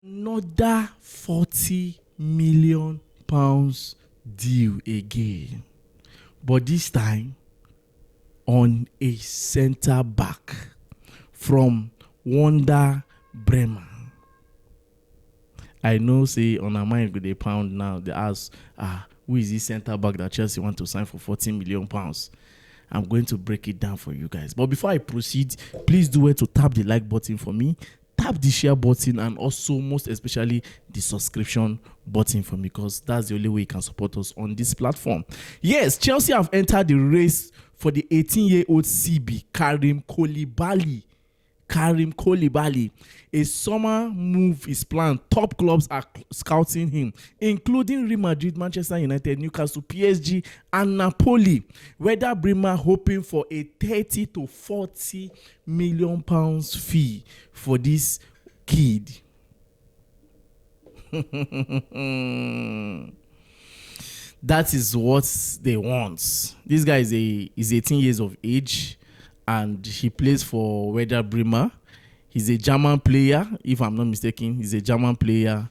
Another 40 million pounds deal again, but this time on a centre back from Wonder Bremer. I know, say on our mind with a pound now, they ask, who is this centre back that Chelsea want to sign for 14 million pounds? I'm going to break it down for you guys. But before I proceed, please do well to tap the like button for me, tap the share button, and also most especially the subscription button for me, because that's the only way you can support us on this platform. Yes, Chelsea have entered the race for the 18-year-old CB Karim Koulibaly. A summer move is planned. Top clubs are scouting him, including Real Madrid, Manchester United, Newcastle, PSG, and Napoli. Werder Bremen hoping for a 30 to 40 million pounds fee for this kid. That is what they want. This guy is 18 years of age, and he plays for Werder Bremen. He's a German player, if I'm not mistaken. He's a German player,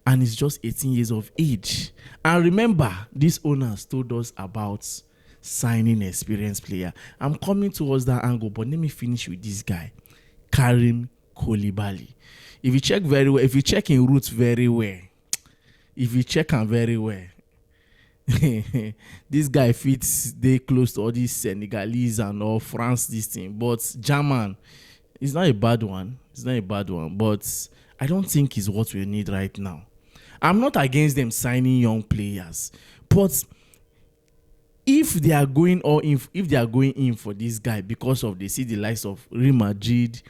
and he's just 18 years of age. And remember, these owners told us about signing an experienced player. I'm coming towards that angle, but let me finish with this guy, Karim Koulibaly. If you check very well, if you check in roots very well, if you check him very well, this guy fits they close to all these Senegalese and all France this thing, but German is not a bad one. It's not a bad one, but I don't think it's what we need right now. I'm not against them signing young players, but if they are going in for this guy because of they see the likes of Real Madrid,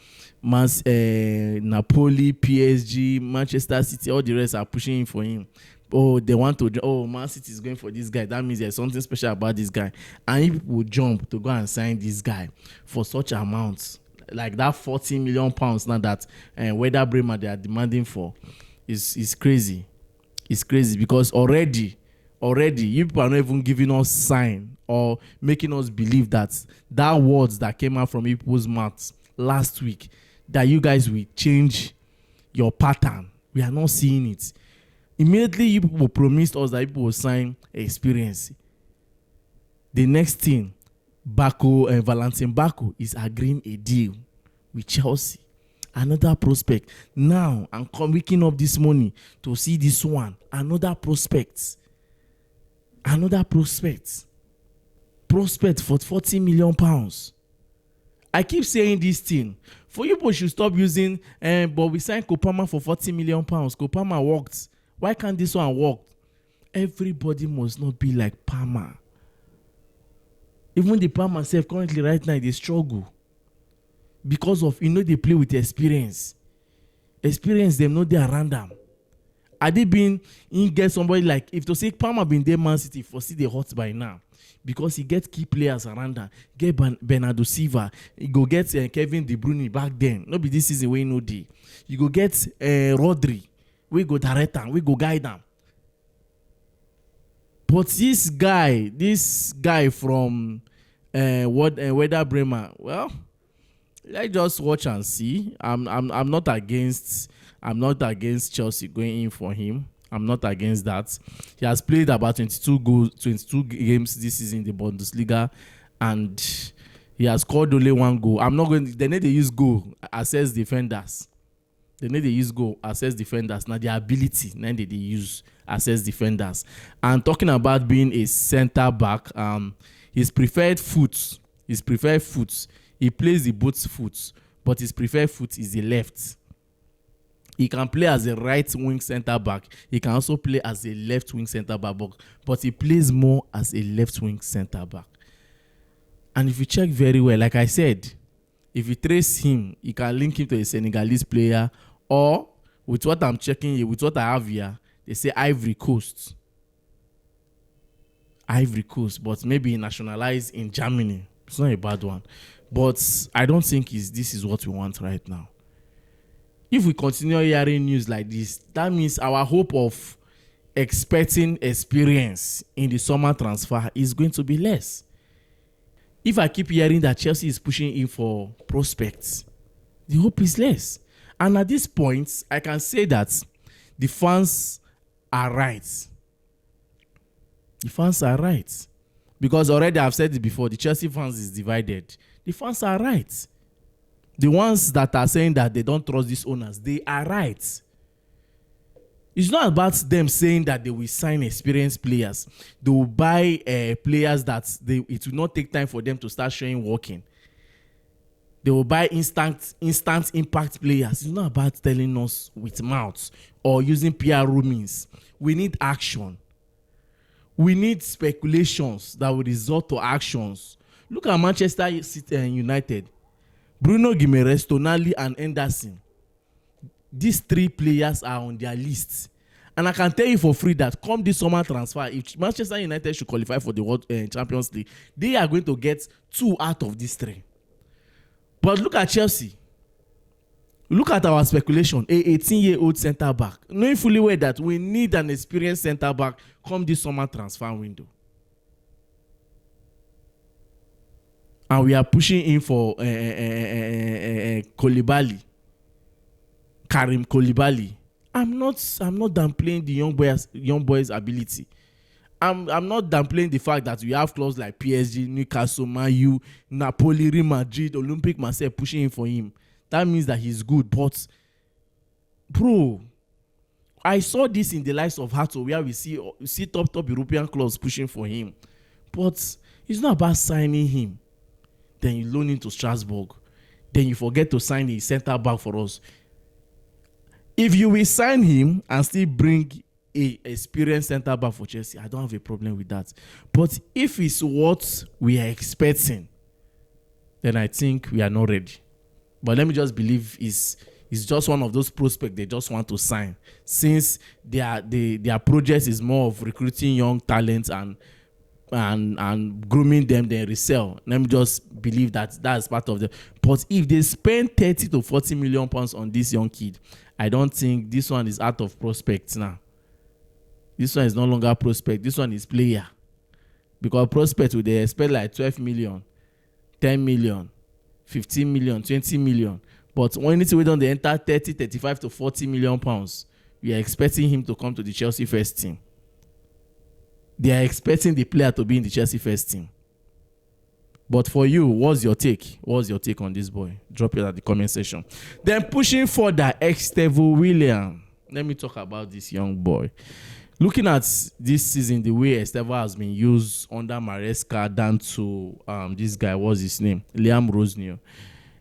Napoli, PSG, Manchester City, all the rest are pushing in for him. Oh, they want to. Oh, Man City is going for this guy. That means there's something special about this guy. And if people jump to go and sign this guy for such amounts, like that 40 million pounds now that Werder Bremen they are demanding for, is crazy. It's crazy because already you people are not even giving us sign or making us believe that words that came out from people's mouths last week, that you guys will change your pattern. We are not seeing it. Immediately, you people promised us that people will sign experience. The next thing, Valentin Bako is agreeing a deal with Chelsea. Another prospect. Now, I'm waking up this morning to see this one. Another prospect. Prospect for 40 million pounds. I keep saying this thing. For you people should stop using, but we signed Kopama for 40 million pounds. Kopama worked. Why can't this one work? Everybody must not be like Palmer. Even the Palmer self currently right now they struggle because of they play with experience. Experience them not they around them. Are they been get somebody like if to say Palmer been there Man City for see the hot by now because he get key players around them. Get Bernardo Silva. He go get Kevin De Bruyne back then. Not be this season where day. You go get Rodri. We go direct them. We go guide them. But this guy from Werder Bremen, well, let's just watch and see. I'm not against Chelsea going in for him. I'm not against that. He has played about 22 games this season in the Bundesliga, and he has scored only one goal. They need to use goal assess defenders. Now the ability, now they use assess defenders. And talking about being a centre back, his preferred foot, he plays the both foot, but his preferred foot is the left. He can play as a right wing centre back. He can also play as a left wing centre back, but he plays more as a left wing centre back. And if you check very well, like I said, if you trace him, you can link him to a Senegalese player, or with what I'm checking here, with what I have here, they say Ivory Coast, but maybe nationalized in Germany. It's not a bad one, but I don't think this is what we want right now. If we continue hearing news like this, that means our hope of expecting experience in the summer transfer is going to be less. If I keep hearing that Chelsea is pushing in for prospects, the hope is less. And at this point, I can say that the fans are right. The fans are right. Because already I've said it before, the Chelsea fans is divided. The fans are right. The ones that are saying that they don't trust these owners, they are right. It's not about them saying that they will sign experienced players. They will buy players that it will not take time for them to start showing working. They will buy instant impact players. It's not about telling us with mouths or using PR means. We need action. We need speculations that will result to actions. Look at Manchester City and United. Bruno Guimaraes, Tonali, and Henderson. These 3 players are on their list. And I can tell you for free that come this summer transfer, if Manchester United should qualify for the World Champions League, they are going to get 2 out of these 3. But look at Chelsea. Look at our speculation. A 18-year-old centre-back. Knowing fully well that we need an experienced centre-back come this summer transfer window. And we are pushing in for Koulibaly. Karim Koulibaly. I'm not downplaying the young boys' ability. I'm not downplaying the fact that we have clubs like PSG, Newcastle, Man U, Napoli, Real Madrid, Olympique Marseille pushing in for him. That means that he's good. But, bro, I saw this in the likes of Hato where we see top European clubs pushing for him. But it's not about signing him. Then you loan him to Strasbourg. Then you forget to sign a centre back for us. If you will sign him and still bring a experienced centre back for Chelsea, I don't have a problem with that. But if it's what we are expecting, then I think we are not ready. But let me just believe it's just one of those prospects they just want to sign, since their project is more of recruiting young talents and grooming them, then resell. Let me just believe that that's part of the. But if they spend 30 to 40 million pounds on this young kid, I don't think this one is out of prospect now. This one is no longer prospect. This one is player. Because prospect, they expect like 12 million, 10 million, 15 million, 20 million. But when it's within the enter 30, 35 to 40 million pounds, we are expecting him to come to the Chelsea first team. They are expecting the player to be in the Chelsea first team. But for you, what's your take? What's your take on this boy? Drop it at the comment section. Then pushing further, Esteva William. Let me talk about this young boy. Looking at this season, the way Esteva has been used under Maresca down to this guy, what's his name? Liam Rosenior.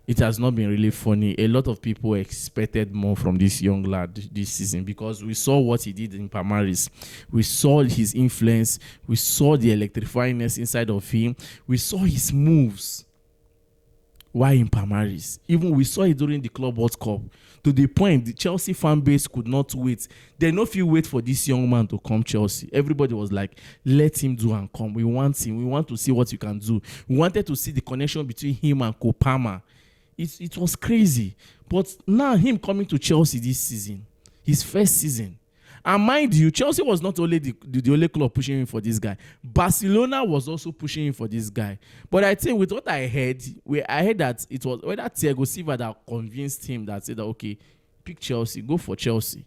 It has not been really funny. A lot of people expected more from this young lad this season because we saw what he did in Palmares. We saw his influence. We saw the electrifyingness inside of him. We saw his moves while in Palmares. Even we saw it during the Club World Cup. To the point, the Chelsea fan base could not wait. They no feel wait for this young man to come Chelsea. Everybody was like, let him do and come. We want him. We want to see what you can do. We wanted to see the connection between him and Kopama. It was crazy. But now him coming to Chelsea this season, his first season. And mind you, Chelsea was not only the only club pushing him for this guy. Barcelona was also pushing him for this guy. But I think with what I heard that it was whether Thiago Silva that convinced him that said, okay, pick Chelsea, go for Chelsea.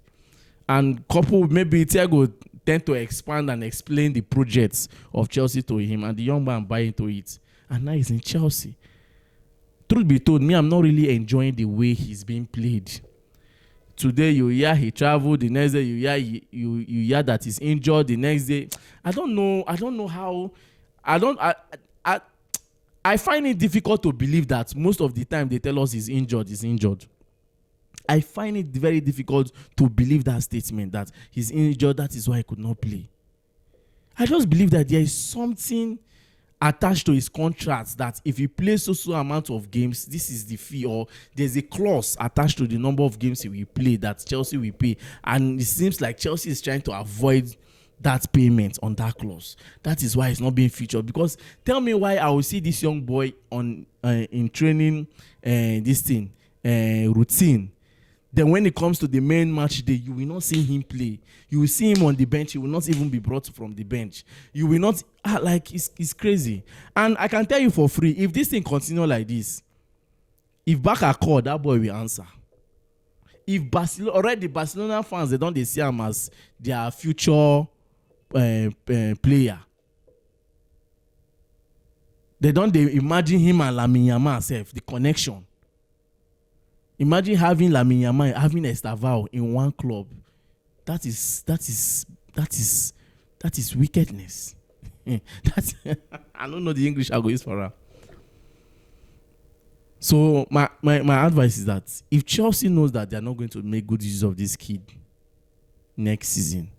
And couple, maybe Thiago tend to expand and explain the projects of Chelsea to him, and the young man buy into it. And now he's in Chelsea. Truth be told, me, I'm not really enjoying the way he's being played. Today you hear he traveled, the next day you hear that he's injured, the next day I don't know how. I find it difficult to believe that most of the time they tell us he's injured. I find it very difficult to believe that statement that he's injured, that is why he could not play. I just believe that there is something attached to his contract that if he plays so amount of games, this is the fee, or there's a clause attached to the number of games he will play that Chelsea will pay, and it seems like Chelsea is trying to avoid that payment on that clause. That is why it's not being featured. Because tell me why I will see this young boy on in training routine. Then when it comes to the main match day, you will not see him play. You will see him on the bench. He will not even be brought from the bench. You will not, it's crazy. And I can tell you for free, if this thing continue like this, if Baka call, that boy will answer. if Barcelona already Barcelona fans they don't see him as their future player. They don't imagine him and Lamine Yamal self, the connection. Imagine having Lamine Yamal, having Estevao in one club. That is wickedness. That's I don't know the English I go use for that. So my advice is that if Chelsea knows that they are not going to make good use of this kid next season,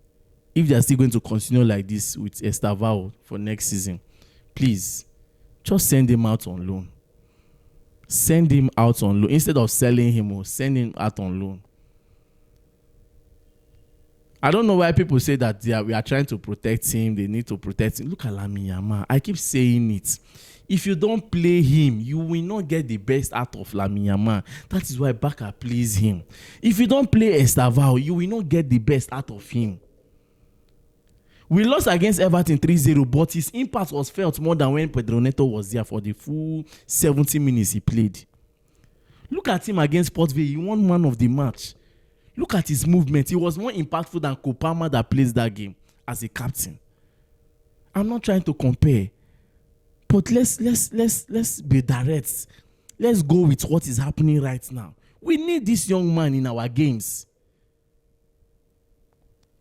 if they are still going to continue like this with Estevao for next season, please just send him out on loan. Send him out on loan instead of selling him, or send him out on loan. I don't know why people say that we are trying to protect him. They need to protect him. Look at Lamine Yamal. I keep saying it. If you don't play him, you will not get the best out of Lamine Yamal. That is why Barca plays him. If you don't play Estevao, you will not get the best out of him. We lost against Everton 3-0, but his impact was felt more than when Pedro Neto was there for the full 70 minutes he played. Look at him against Port Vale. He won man of the match. Look at his movement. He was more impactful than Kopama that plays that game as a captain. I'm not trying to compare, but let's be direct. Let's go with what is happening right now. We need this young man in our games.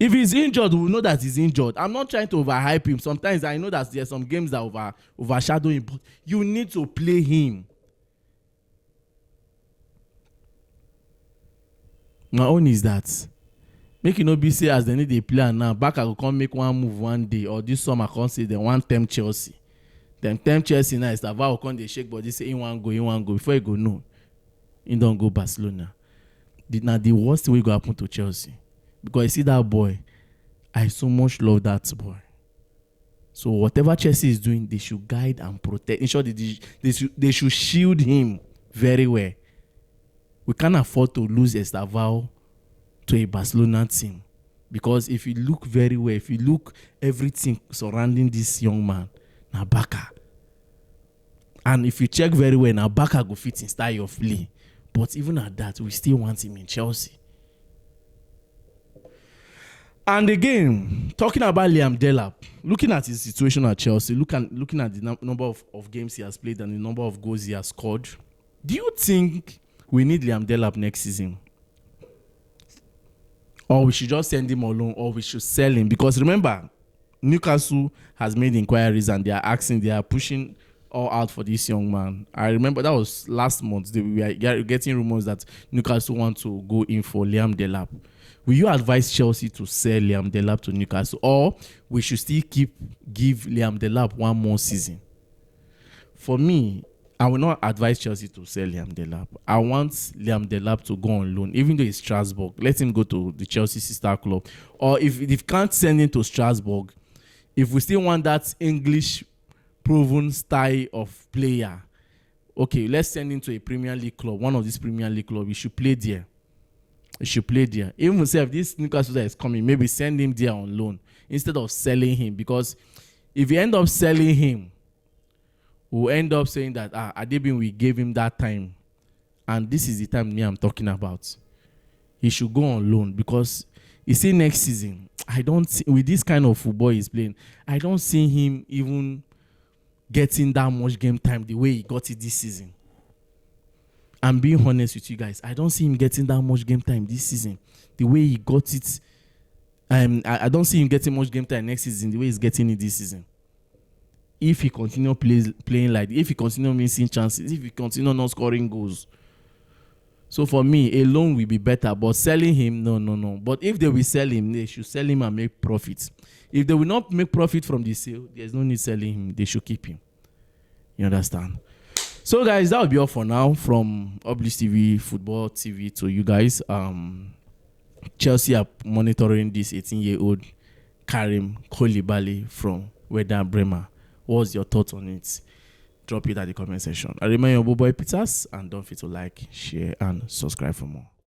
If he's injured, we'll know that he's injured. I'm not trying to overhype him. Sometimes I know that there are some games that overshadow him, but you need to play him. My own is that make it not be say as they need a player now. Barca will come make one move one day, or this summer come say they want tempt Chelsea. Them tempt Chelsea now. Esteva will come they shake body say he want go. Before he go no, he don't go Barcelona. Now the worst thing will go happen to Chelsea. Because I see that boy, I so much love that boy. So whatever Chelsea is doing, they should guide and protect. In short, they should shield him very well. We can't afford to lose Estevao to a Barcelona team. Because if you look very well, if you look everything surrounding this young man, now Barca. And if you check very well, now Barca go fit in style of play. But even at that, we still want him in Chelsea. And again, talking about Liam Delap, looking at his situation at Chelsea, looking at the number of games he has played and the number of goals he has scored, do you think we need Liam Delap next season? Or we should just send him alone, or we should sell him? Because remember, Newcastle has made inquiries and they are pushing all out for this young man. I remember that was last month. We were getting rumors that Newcastle want to go in for Liam Delap. Will you advise Chelsea to sell Liam Delap to Newcastle, or we should still give Liam Delap one more season? For me, I will not advise Chelsea to sell Liam Delap. I want Liam Delap to go on loan, even though it's Strasbourg. Let him go to the Chelsea sister club. Or if you can't send him to Strasbourg, if we still want that English proven style of player, okay, let's send him to a Premier League club, one of these Premier League clubs. He should play there. Even if this Newcastle that is coming, maybe send him there on loan instead of selling him. Because if you end up selling him, we'll end up saying that Adebin, we gave him that time, and this is the time I'm talking about. He should go on loan, because you see next season, with this kind of football he's playing, I don't see him even getting that much game time the way he got it this season. I'm being honest with you guys. I don't see him getting that much game time this season the way he got it. I don't see him getting much game time next season the way he's getting it this season. If he continue playing like, if he continue missing chances, if he continue not scoring goals. So for me, a loan will be better, but selling him, no. But if they will sell him, they should sell him and make profit. If they will not make profit from the sale, there's no need selling him. They should keep him. You understand? So guys, that will be all for now from Oblis TV, Football TV to you guys. Chelsea are monitoring this 18-year-old Karim Koulibaly from Werder Bremen. What's your thoughts on it? Drop it at the comment section. I remind you, boy Peters, and don't forget to like, share, and subscribe for more.